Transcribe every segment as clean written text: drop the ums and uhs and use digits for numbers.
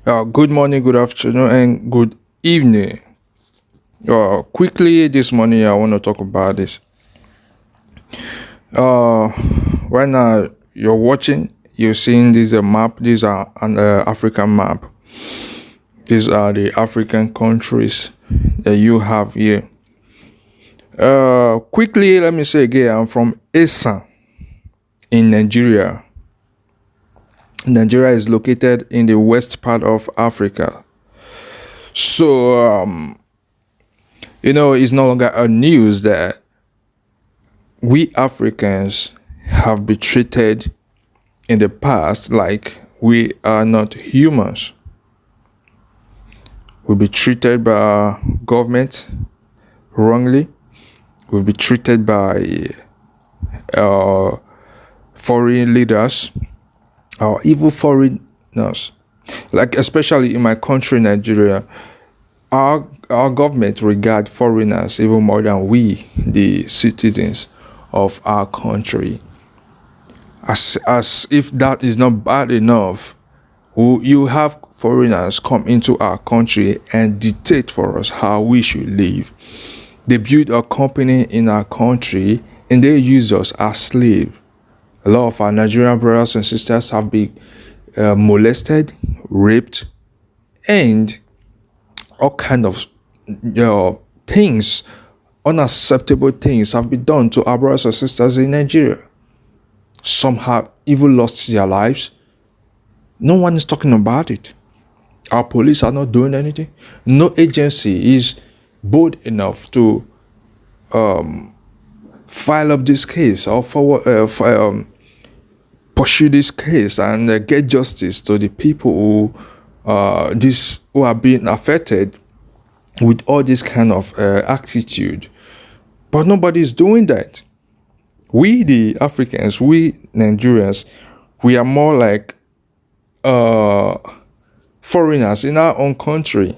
Good morning, good afternoon, and good evening. Quickly this morning, I want to talk about this. Uh, right now, you're watching, you're seeing this map. These are an African map. These are the African countries that you have here. Quickly, let me say again, I'm from Esan in Nigeria. Nigeria is located in the west part of Africa. So, it's no longer a news that we Africans have been treated in the past like we are not humans. We've been treated by our government wrongly. We've been treated by foreign leaders or evil foreigners. Like especially in my country, Nigeria, our government regard foreigners even more than we, the citizens of our country. As if that is not bad enough, you have foreigners come into our country and dictate for us how we should live. They build a company in our country and they use us as slaves. A lot of our Nigerian brothers and sisters have been molested, raped, and all kind of things, unacceptable things have been done to our brothers and sisters in Nigeria. Some have even lost their lives. No one is talking about it. Our police are not doing anything. No agency is bold enough to file up this case or pursue this case and get justice to the people who are being affected with all this kind of attitude. But nobody is doing that. We, the Africans, we Nigerians, we are more like foreigners in our own country.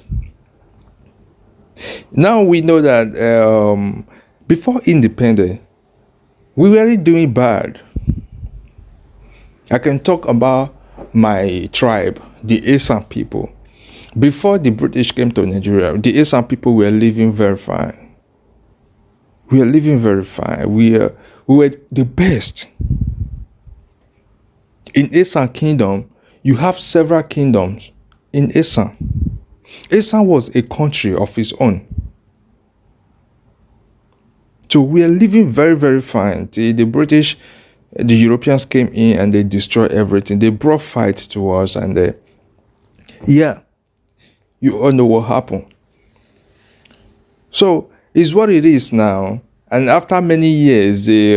Now we know that before independence, we were doing bad. I can talk about my tribe, the Esan people. Before the British came to Nigeria, the Esan people were living very fine. We were living very fine. We were the best. In Esan Kingdom, you have several kingdoms in Esan. Esan was a country of its own. So we are living very, very fine. The British, the Europeans came in and they destroyed everything. They brought fights to us and you all know what happened. So it's what it is now. And after many years, they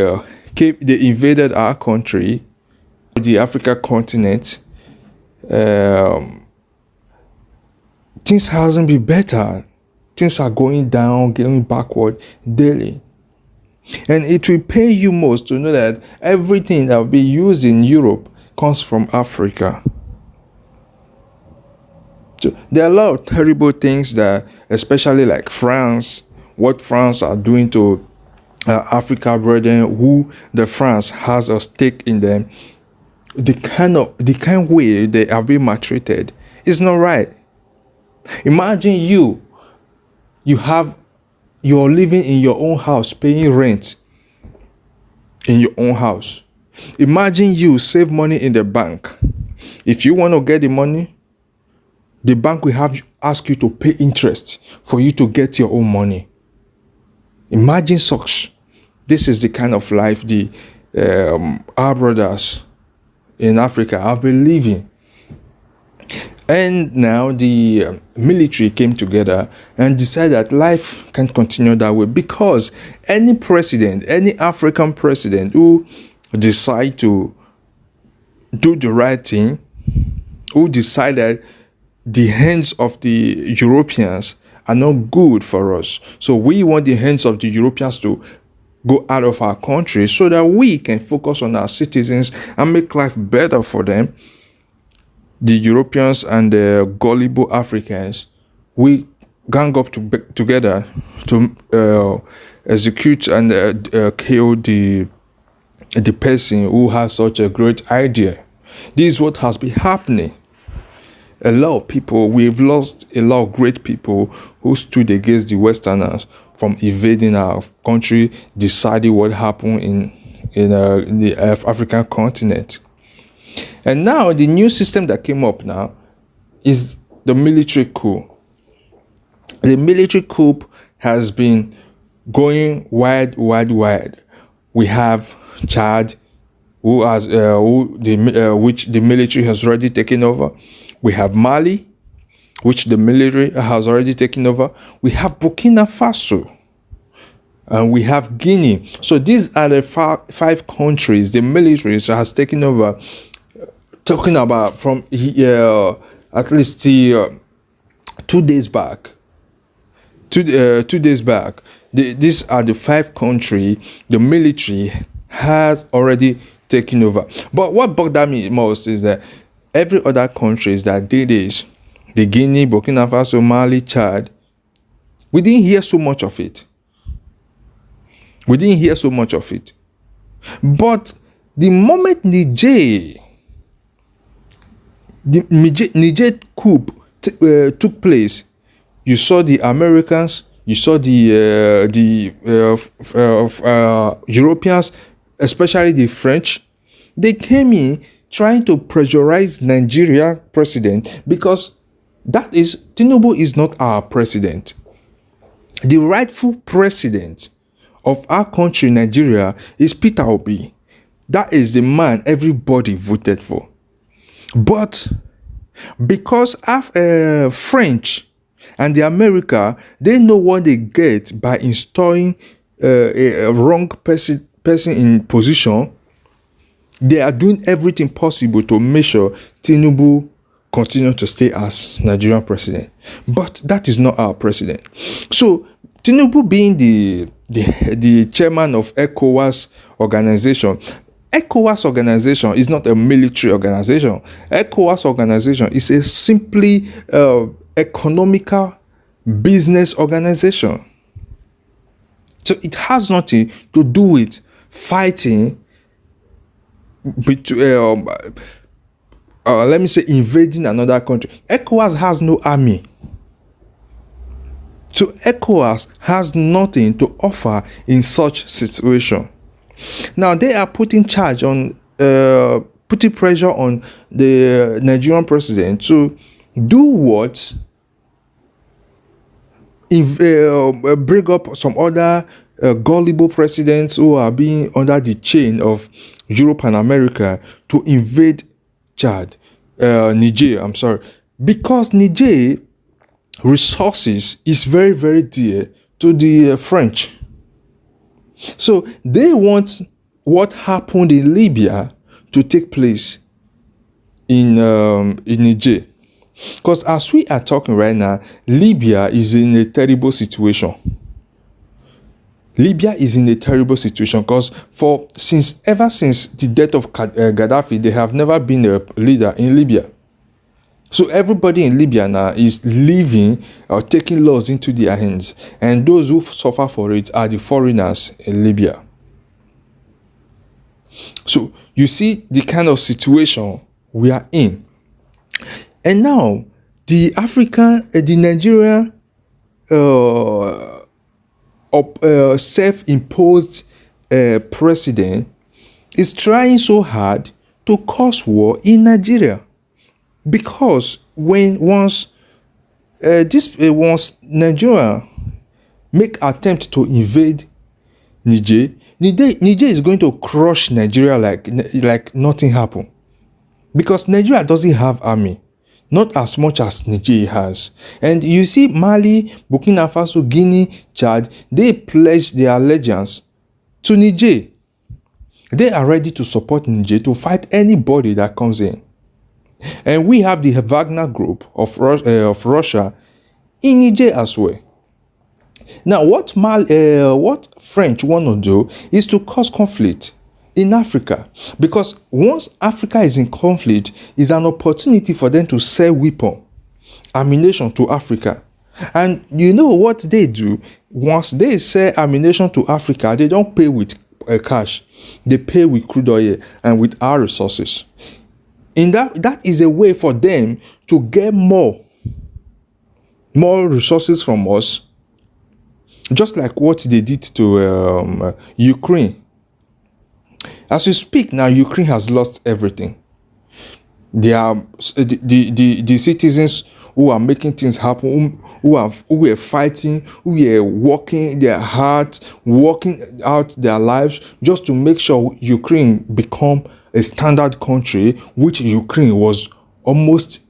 invaded our country, the Africa continent. Things hasn't been better. Things are going down, going backward daily. And it will pay you most to know that everything that will be used in Europe comes from Africa. So there are a lot of terrible things that, especially like France, what France are doing to Africa brethren, who the France has a stake in them, the kind way they have been maltreated is not right. Imagine you're living in your own house, paying rent in your own house. Imagine you save money in the bank. If you want to get the money, the bank will ask you to pay interest for you to get your own money. Imagine such. This is the kind of life our brothers in Africa have been living. And now the military came together and decided that life can't continue that way, because any African president who decide to do the right thing, who decide that the hands of the Europeans are not good for us. So we want the hands of the Europeans to go out of our country so that we can focus on our citizens and make life better for them. The Europeans and the gullible Africans, we gang up together to execute and kill the person who has such a great idea. This is what has been happening. a lot of people, we've lost a lot of great people who stood against the Westerners from invading our country, deciding what happened in the African continent. And now the new system that came up now is the military coup. The military coup has been going wide. We have Chad, which the military has already taken over. We have Mali, which the military has already taken over. We have Burkina Faso, and we have Guinea. So these are the five countries the military has taken over. Talking about from at least 2 days back. 2 days back, these are the five countries the military has already taken over. But what bothered me most is that every other countries that did this, the Guinea, Burkina Faso, Mali, Chad, we didn't hear so much of it. But the moment Niger coup took place, you saw the Americans, you saw the Europeans, especially the French. They came in trying to pressurize Nigeria president, because Tinubu is not our president. The rightful president of our country, Nigeria, is Peter Obi. That is the man everybody voted for. But because French and the America, they know what they get by installing a wrong person in position, they are doing everything possible to make sure Tinubu continue to stay as Nigerian president. But that is not our president. So Tinubu being the chairman of ECOWAS organization is not a military organization. ECOWAS organization is a simply economical business organization. So it has nothing to do with fighting, let me say invading another country. ECOWAS has no army. So ECOWAS has nothing to offer in such situation. Now they are putting pressure on the Nigerian president to do what? Bring up some other gullible presidents who are being under the chain of Europe and America to invade Niger. Because Niger resources is very, very dear to the French. So they want what happened in Libya to take place in Niger. Because as we are talking right now, Libya is in a terrible situation. Because ever since the death of Gaddafi, they have never been a leader in Libya. So everybody in Libya now is living or taking laws into their hands. And those who suffer for it are the foreigners in Libya. So you see the kind of situation we are in. And now the Nigerian self-imposed president is trying so hard to cause war in Nigeria. Because once Nigeria make attempt to invade Niger is going to crush Nigeria like nothing happened. Because Nigeria doesn't have army, not as much as Niger has. And you see Mali, Burkina Faso, Guinea, Chad, they pledge their allegiance to Niger. They are ready to support Niger to fight anybody that comes in. And we have the Wagner group of Russia in Niger as well. Now, what French want to do is to cause conflict in Africa. Because once Africa is in conflict, it's an opportunity for them to sell ammunition to Africa. And you know what they do? Once they sell ammunition to Africa, they don't pay with cash. They pay with crude oil and with our resources. In that is a way for them to get more resources from us, just like what they did to Ukraine. As we speak now, Ukraine has lost everything. They are the citizens who are making things happen, who are fighting, who are working their heart, working out their lives just to make sure Ukraine become a standard country, which Ukraine was almost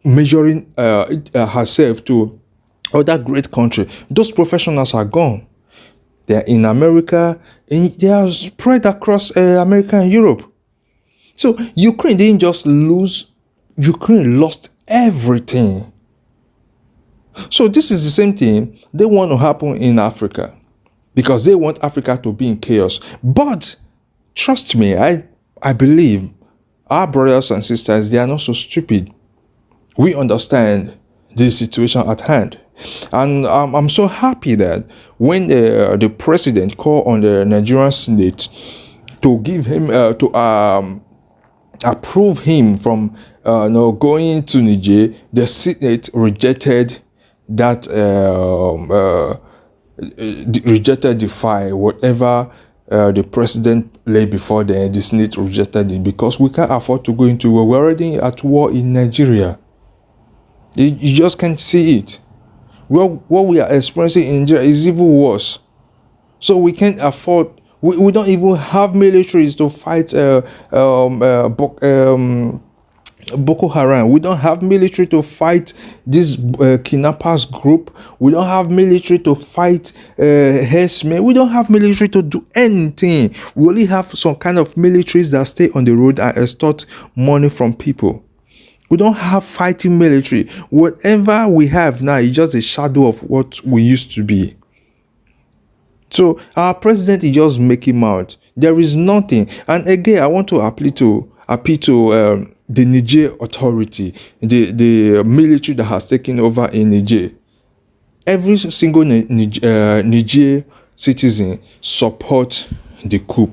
measuring herself to other great country. Those professionals are gone. They are in America, and they are spread across America and Europe. So Ukraine didn't just lose, Ukraine lost everything. So this is the same thing they want to happen in Africa, because they want Africa to be in chaos. But trust me, I believe our brothers and sisters, they are not so stupid. We understand the situation at hand. And I'm so happy that when the president called on the Nigerian Senate to give him, to approve him from going to Niger, the Senate rejected that, rejected the file, whatever the president laid before them. The Senate rejected it because we can't afford to go into war. We're already at war in Nigeria. You just can't see it. Well, what we are experiencing in Nigeria is even worse. So we can't afford. We don't even have militaries to fight Boko Haram. We don't have military to fight this kidnappers group. We don't have military to fight herdsmen. We don't have military to do anything. We only have some kind of militaries that stay on the road and extort money from people. We don't have fighting military. Whatever we have now is just a shadow of what we used to be. So our president is just making out. There is nothing. And again, I want to appeal to the Niger authority, the military that has taken over in Niger. Every single Niger citizen support the coup.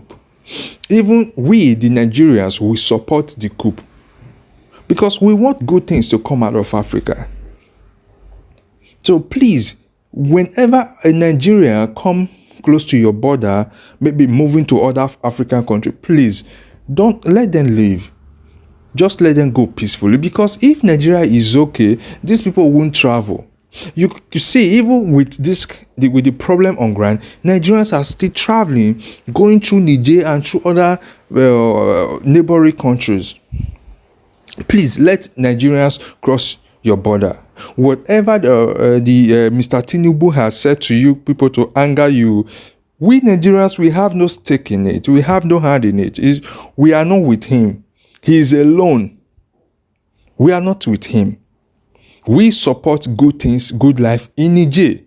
Even we, the Nigerians, we support the coup. Because we want good things to come out of Africa. So please, whenever a Nigerian come close to your border, maybe moving to other African country, please don't let them leave. Just let them go peacefully. Because if Nigeria is okay, these people won't travel. You see, even with the problem on ground, Nigerians are still traveling, going through Niger and through other neighboring countries. Please let Nigerians cross your border. Whatever the Mr. Tinubu has said to you people to anger you, we Nigerians, we have no stake in it. We have no hand in it. We are not with him. He is alone. We are not with him. We support good things, good life in Niger.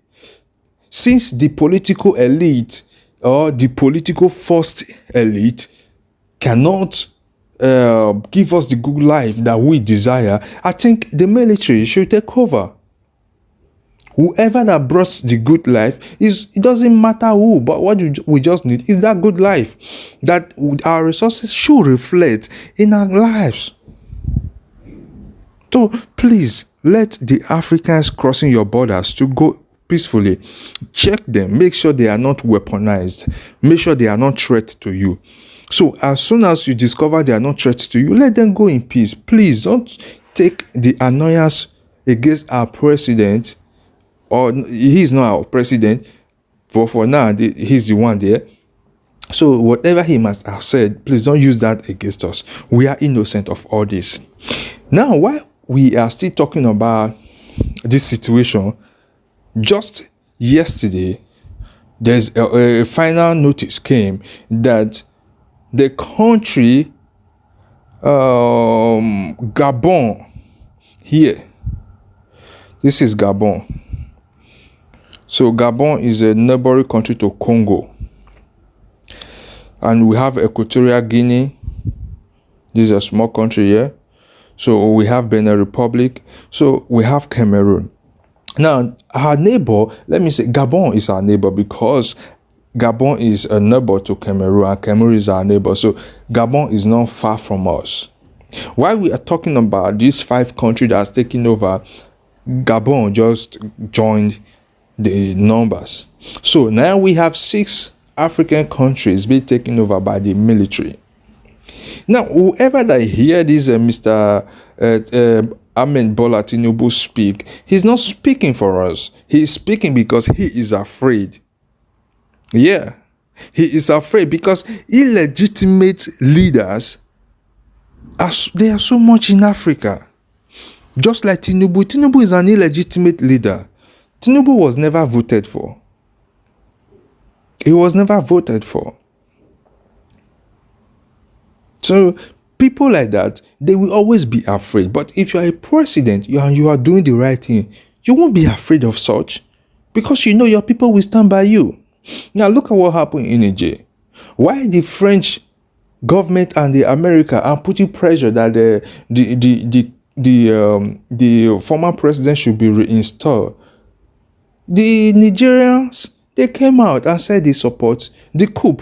Since the political elite or the political first elite cannot give us the good life that we desire, I think the military should take over. Whoever that brought the good life, it doesn't matter who, but what we just need is that good life, that our resources should reflect in our lives. So please let the Africans crossing your borders to go peacefully. Check them, make sure they are not weaponized, make sure they are not threat to you. So as soon as you discover they are not threats to you, let them go in peace. Please don't take the annoyance against our president, or he's not our president, but for now he's the one there. So whatever he must have said, please don't use that against us. We are innocent of all this. Now, while we are still talking about this situation, just yesterday, there's a final notice came that the country, Gabon, here, this is Gabon. So Gabon is a neighboring country to Congo. And we have Equatorial Guinea. This is a small country here. So we have Benin Republic. So we have Cameroon. Now, our neighbor, let me say, Gabon is our neighbor because Gabon is a neighbor to Cameroon, and Cameroon is our neighbor. So Gabon is not far from us. While we are talking about these 5 countries that's taking over, Gabon just joined the numbers. So now we have 6 African countries being taken over by the military. Now, whoever that hear this Mr. Ahmed Bola Tinubu speak, he's not speaking for us. He's speaking because he is afraid. Yeah, he is afraid because illegitimate leaders they are so much in Africa. Just like Tinubu. Tinubu is an illegitimate leader. Tinubu was never voted for. He was never voted for. So people like that, they will always be afraid. But if you are a president you are doing the right thing, you won't be afraid of such, because you know your people will stand by you. Now look at what happened in Niger. Why the French government and the America are putting pressure that the former president should be reinstalled. The Nigerians, they came out and said they support the coup.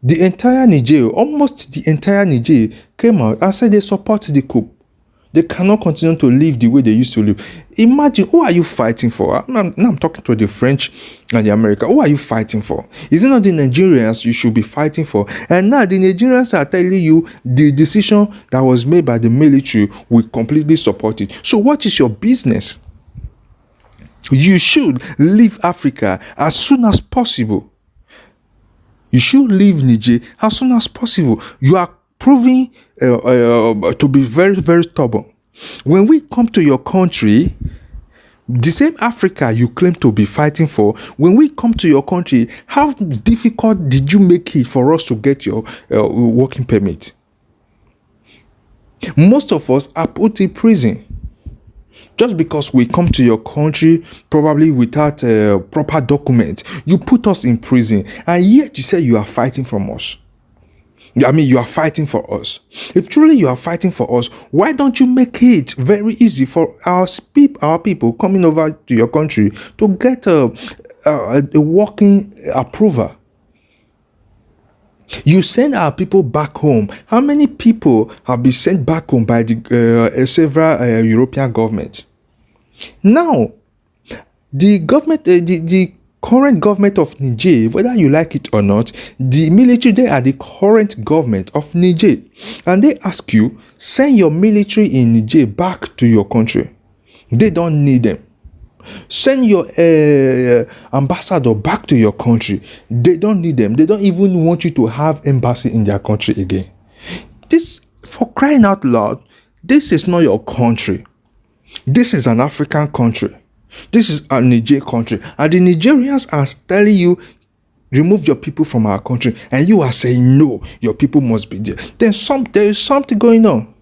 The entire Niger, almost the entire Niger, came out and said they support the coup. They cannot continue to live the way they used to live. Imagine, who are you fighting for? Now I'm talking to the French and the America. Who are you fighting for? Is it not the Nigerians you should be fighting for? And now the Nigerians are telling you the decision that was made by the military will completely support it. So what is your business? You should leave Africa as soon as possible. You should leave Niger as soon as possible. You are proving to be very, very stubborn. When we come to your country, the same Africa you claim to be fighting for, when we come to your country, how difficult did you make it for us to get your working permit? Most of us are put in prison just because we come to your country probably without proper documents. You put us in prison, and yet you say you are fighting from us. You are fighting for us. If truly you are fighting for us, why don't you make it very easy for our people coming over to your country to get a working approval? You send our people back home. How many people have been sent back home by the several European governments? Now, the government, the current government of Niger, whether you like it or not, the military, they are the current government of Niger. And they ask you, send your military in Niger back to your country. They don't need them. Send your ambassador back to your country. They don't need them. They don't even want you to have embassy in their country again. This, for crying out loud, this is not your country. This is an African country. This is a Niger country. And the Nigerians are telling you, remove your people from our country. And you are saying, no, your people must be there. Then there is something going on.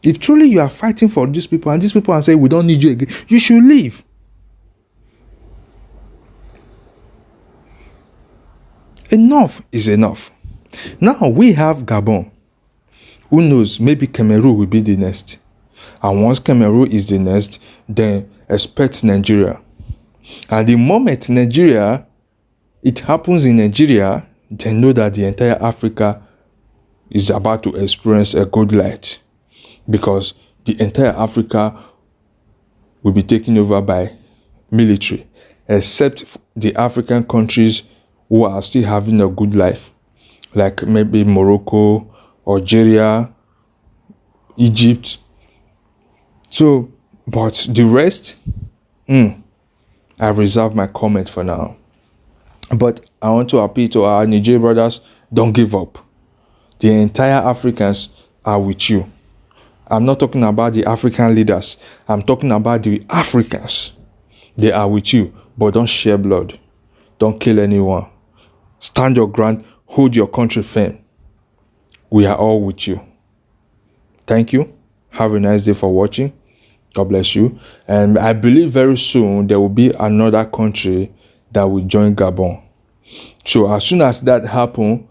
If truly you are fighting for these people, and these people are saying, we don't need you again, you should leave. Enough is enough. Now we have Gabon. Who knows, maybe Cameroon will be the next. And once Cameroon is the next, then expect Nigeria. And the moment it happens in Nigeria, then know that the entire Africa is about to experience a good light. Because the entire Africa will be taken over by military, except the African countries who are still having a good life, like maybe Morocco, Algeria, Egypt. So, but the rest, I reserve my comment for now. But I want to appeal to our Niger brothers, don't give up. The entire Africans are with you. I'm not talking about the African leaders. I'm talking about the Africans. They are with you, but don't share blood. Don't kill anyone. Stand your ground. Hold your country firm. We are all with you. Thank you. Have a nice day for watching. God bless you. And I believe very soon there will be another country that will join Gabon. So as soon as that happens,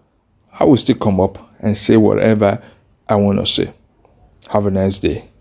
I will still come up and say whatever I want to say. Have a nice day.